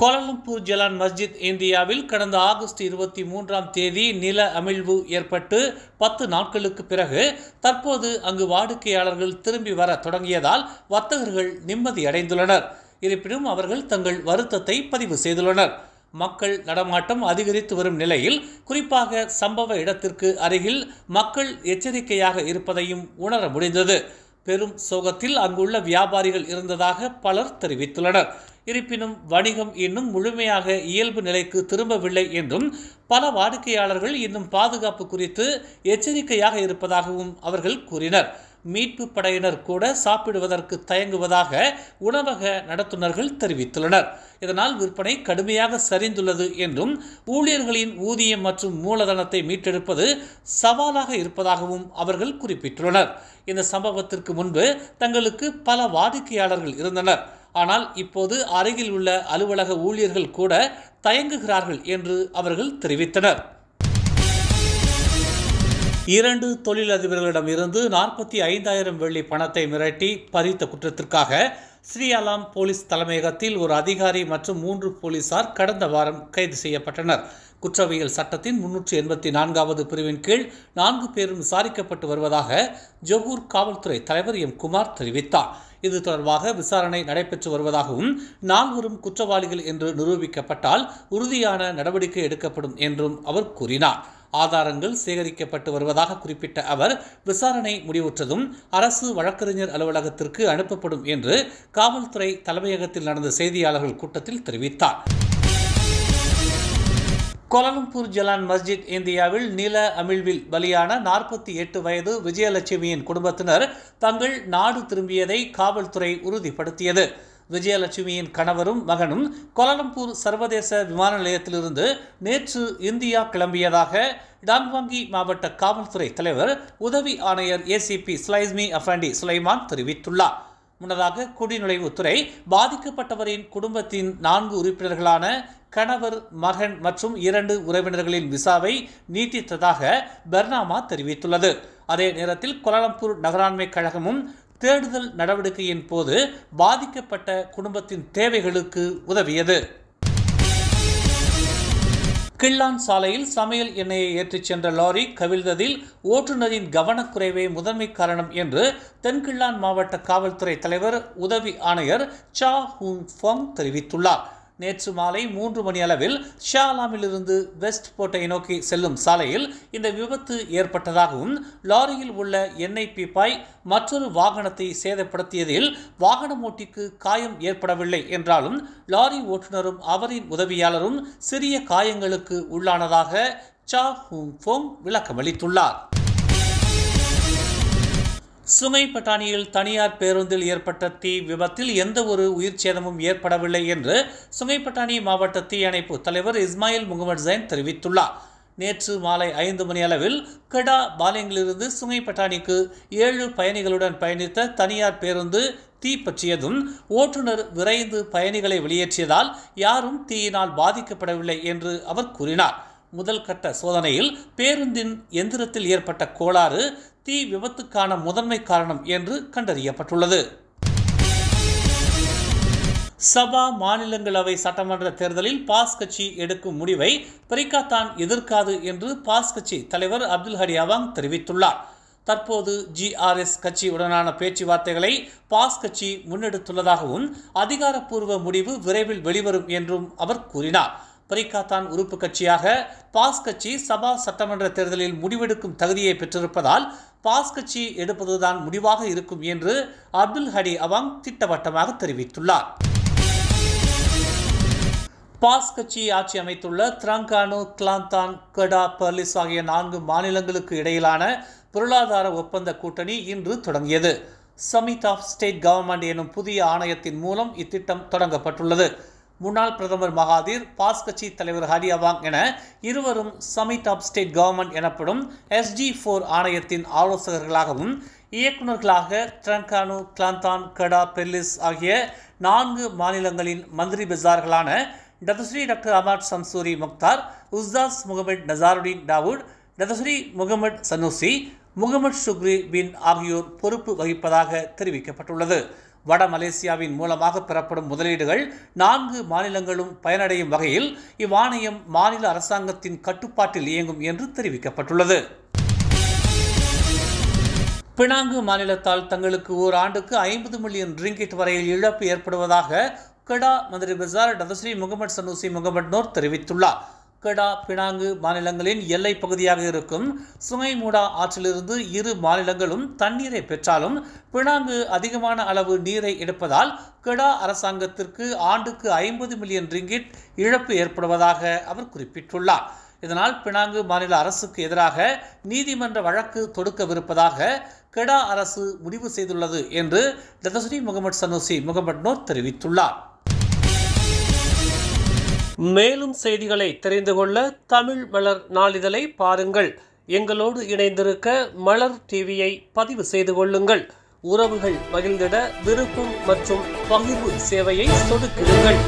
Kuala Lumpur Jalan மஸ்ஜித் இந்தியாவில் கடந்த August 23ஆம் தேதி நில அமிழ்வு ஏற்பட்டு 10 நாட்களுக்கு பிறகு தற்போது அங்கு வாடிக்கையாளர்கள் திரும்பி வர தொடங்கியதால் வர்த்தகர்கள் நிம்மதியடைந்துள்ளனர். இருப்பினும் அவர்கள் தங்கள் வருத்தத்தை பதிவு செய்துள்ளனர். மக்கள் நடமாட்டம் அதிகரித்து வரும் நிலையில் குறிப்பாக சம்பவ இடத்திற்கு அருகில் மக்கள் எச்சரிக்கையாக இருப்பதையும் உணர முடிந்தது. பெரும் சோகத்தில் அங்குள்ள வியாபாரிகள் இருந்ததாக பலர் தெரிவித்துள்ளனர். இருப்பினும் வணிகம் இன்னும் முழுமையாக இயல்பு நிலைக்கு திரும்பவில்லை என்றும் பல வாடிக்கையாளர்கள் இன்னும் பாதுகாப்பு குறித்து எச்சரிக்கையாக இருப்பதாகவும் அவர்கள் கூறினர். மீட்பு படையினர் கூட சாப்பிடுவதற்கு தயங்குவதாக உணவக நடத்துனர்கள் தெரிவித்துள்ளனர். இதனால் விற்பனை கடுமையாக சரிந்துள்ளது என்றும் ஊழியர்களின் ஊதியம் மற்றும் மூலதனத்தை மீட்டெடுப்பது சவாலாக இருப்பதாகவும் அவர்கள் குறிப்பிட்டுள்ளனர். இந்த சம்பவத்திற்கு முன்பு தங்களுக்கு பல வாடிக்கையாளர்கள் இருந்தனர். ஆனால் இப்போது அருகில் உள்ள அலுவலக ஊழியர்கள் கூட தயங்குகிறார்கள் என்று அவர்கள் தெரிவித்தனர். 2 தொழிலதிபர்களிடமிருந்து 45,000 வெள்ளி பணத்தை மிரட்டி பறித்த குற்றத்திற்காக ஸ்ரீஅலாம் போலீஸ் தலைமையகத்தில் ஒரு அதிகாரி மற்றும் 3 போலீசார் கடந்த வாரம் கைது செய்யப்பட்டனர். குற்றவியல் சட்டத்தின் 384வது பிரிவின் கீழ் 4 பேரும் விசாரிக்கப்பட்டு வருவதாக ஜொகூர் காவல்துறை தலைவர் எம். குமார் தெரிவித்தார். இது தொடர்பாக விசாரணை நடைபெற்று வருவதாகவும் 4வரும் குற்றவாளிகள் என்று நிரூபிக்கப்பட்டால் உறுதியான நடவடிக்கை எடுக்கப்படும் என்றும் அவர் கூறினார். ஆதாரங்கள் சேகரிக்கப்பட்டு வருவதாக குறிப்பிட்ட அவர் விசாரணை முடிவுற்றதும் அரசு வழக்கறிஞர் அலுவலகத்திற்கு அனுப்பப்படும் என்று காவல்துறை தலைமையகத்தில் நடந்த செய்தியாளர்கள் கூட்டத்தில் தெரிவித்தார். கோலாலம்பூர் ஜலான் மஸ்ஜித் இந்தியாவில் நில அமிழ்வில் பலியான 48 வயது விஜயலட்சுமியின் குடும்பத்தினர் தங்கள் நாடு திரும்பியதை காவல்துறை உறுதிப்படுத்தியது. விஜயலட்சுமியின் கணவரும் மகனும் கோலாலம்பூர் சர்வதேச விமான நிலையத்திலிருந்து நேற்று இந்தியா கிளம்பியதாக டாங்வாங்கி மாவட்ட காவல்துறை தலைவர் உதவி ஆணையர் ஏசிபி ஸ்லைஸ்மி அஃபண்டி சுலைமான் தெரிவித்துள்ளார். முன்னதாக குடிநுழைவுத்துறை பாதிக்கப்பட்டவரின் குடும்பத்தின் 4 உறுப்பினர்களான கணவர், மகன் மற்றும் 2 உறவினர்களின் விசாவை நீட்டித்ததாக பெர்னாமா தெரிவித்துள்ளது. அதே நேரத்தில் கோலாலம்பூர் நகராண்மை கழகமும் தேடுதல் நடவடிக்கையின் போது பாதிக்கப்பட்ட குடும்பத்தின் தேவைகளுக்கு உதவியது. கிள்ளான் சாலையில் சமையல் எண்ணெயை ஏற்றிச் சென்ற லாரி கவிழ்ந்ததில் ஓட்டுநரின் கவனக்குறைவே முதன்மை காரணம் என்று தென்கிள்ளான் மாவட்ட காவல்துறை தலைவர் உதவி ஆணையர் சா ஹூங் ஃபோங் தெரிவித்துள்ளார். நேற்று மாலை 3 மணி அளவில் ஷாலாமிலிருந்து வெஸ்ட் போர்ட்டை நோக்கி செல்லும் சாலையில் இந்த விபத்து ஏற்பட்டதாகவும் லாரியில் உள்ள எண்ணெய் பீப்பாய் மற்றொரு வாகனத்தை சேதப்படுத்தியதில் வாகன ஓட்டிக்கு காயம் ஏற்படவில்லை என்றாலும் லாரி ஓட்டுநரும் அவரின் உதவியாளரும் சிறிய காயங்களுக்கு உள்ளானதாக சா ஹூங் ஃபோங் விளக்கமளித்துள்ளார். சுங்கைப்பட்டாணியில் தனியார் பேருந்தில் ஏற்பட்ட தீ விபத்தில் எந்த ஒரு உயிர் சேதமும் ஏற்படவில்லை என்று சுங்கைப்பட்டாணி மாவட்ட தீயணைப்பு தலைவர் இஸ்மாயில் முகமது ஜைன் தெரிவித்துள்ளார். நேற்று மாலை 5 மணி அளவில் கடா பாலியங்கிலிருந்து சுங்கைப்பட்டாணிக்கு 7 பயணிகளுடன் பயணித்த தனியார் பேருந்து தீ பற்றியதும் ஓட்டுநர் விரைந்து பயணிகளை வெளியேற்றியதால் யாரும் தீயினால் பாதிக்கப்படவில்லை என்று அவர் கூறினார். முதல் கட்ட சோதனையில் பேருந்தின் எந்திரத்தில் ஏற்பட்ட கோளாறு தீ விபத்துக்கான முதன்மை காரணம் என்று கண்டறியப்பட்டுள்ளது. சபா மாநிலங்களவை சட்டமன்ற தேர்தலில் பாஸ் கட்சி எடுக்கும் முடிவை பரிகாத்தான் எதிர்க்காது என்று பாஸ் கட்சி தலைவர் அப்துல் ஹடி அவாங் தெரிவித்துள்ளார். தற்போது GRS கட்சியுடனான பேச்சுவார்த்தைகளை பாஸ் கட்சி முன்னெடுத்துள்ளதாகவும் அதிகாரப்பூர்வ முடிவு விரைவில் வெளிவரும் என்றும் அவர் கூறினார். பரிகாத்தான் உறுப்பு கட்சியாக பாஸ் கட்சி சபா சட்டமன்ற தேர்தலில் முடிவெடுக்கும் தகுதியை பெற்றிருப்பதால் பாஸ் கட்சி எடுப்பதுதான் முடிவாக இருக்கும் என்று அப்துல் ஹடி அவாங் திட்டவட்டமாக தெரிவித்துள்ளார். பாஸ் கட்சி ஆட்சி அமைத்துள்ள திரங்கானு, கிளாந்தான், கடா, பெர்லிஸ் ஆகிய 4 மாநிலங்களுக்கு இடையிலான பொருளாதார ஒப்பந்த கூட்டணி இன்று தொடங்கியது. சமிட் ஆஃப் ஸ்டேட் கவர்மெண்ட் எனும் புதிய ஆணையத்தின் மூலம் இத்திட்டம் தொடங்கப்பட்டுள்ளது. முன்னாள் பிரதமர் மகாதீர், பாஸ் கட்சி தலைவர் ஹடி அவாங் என இருவரும் சமிட் ஆஃப் ஸ்டேட் கவர்மெண்ட் எனப்படும் SG4 ஆணையத்தின் ஆலோசகர்களாகவும் இயக்குநர்களாக திரங்கானு, கிளாந்தான், கடா, பெர்லிஸ் ஆகிய 4 மாநிலங்களின் மந்திரி பஜார்களான Datuk Seri doctor Ahmad Samsuri Mokhtar, Ustaz Mohamad Nassuruddin Daud, Datuk Seri Muhammad Sanusi, Muhammad Shukri bin ஆகியோர் பொறுப்பு வகிப்பதாக தெரிவிக்கப்பட்டுள்ளது. வட மலேசியாவின் மூலமாக பெறப்படும் முதலீடுகள் 4 மாநிலங்களும் பயனடையும் வகையில் இவ்வாணையம் மாநில அரசாங்கத்தின் கட்டுப்பாட்டில் இயங்கும் என்று தெரிவிக்கப்பட்டுள்ளது. பினாங்கு மாநிலத்தால் தங்களுக்கு ஓராண்டுக்கு 50 மில்லியன் ரிங்கிட் வரையில் இழப்பு ஏற்படுவதாக கெடா மந்திரி பசார் டதஸ்ரீ முகமது சனூசி முகமது நூர் தெரிவித்துள்ளார். கெடா பினாங்கு மாநிலங்களின் எல்லை பகுதியாக இருக்கும் சுங்கை மூடா ஆற்றிலிருந்து இரு மாநிலங்களும் தண்ணீரை பெற்றாலும் பினாங்கு அதிகமான அளவு நீரை எடுப்பதால் கெடா அரசாங்கத்திற்கு ஆண்டுக்கு 50 மில்லியன் ரிங்கிட் இழப்பு ஏற்படுவதாக அவர் குறிப்பிட்டுள்ளார். இதனால் பினாங்கு மாநில அரசுக்கு எதிராக நீதிமன்ற வழக்கு தொடுக்கவிருப்பதாக கெடா அரசு முடிவு செய்துள்ளது என்று டதஸ்ரீ முகமது சனூசி முகமது நூர் தெரிவித்துள்ளார். மேலும் செய்திகளை தெரிந்து கொள்ள தமிழ் மலர் நாளிதழை பாருங்கள். எங்களோடு இணைந்திருக்க மலர் டிவியை பதிவு செய்து கொள்ளுங்கள். உறவுகள் மகிழ்ந்திட விருப்பம் மற்றும் பகிர்வு சேவையை சொடுக்கிடுங்கள்.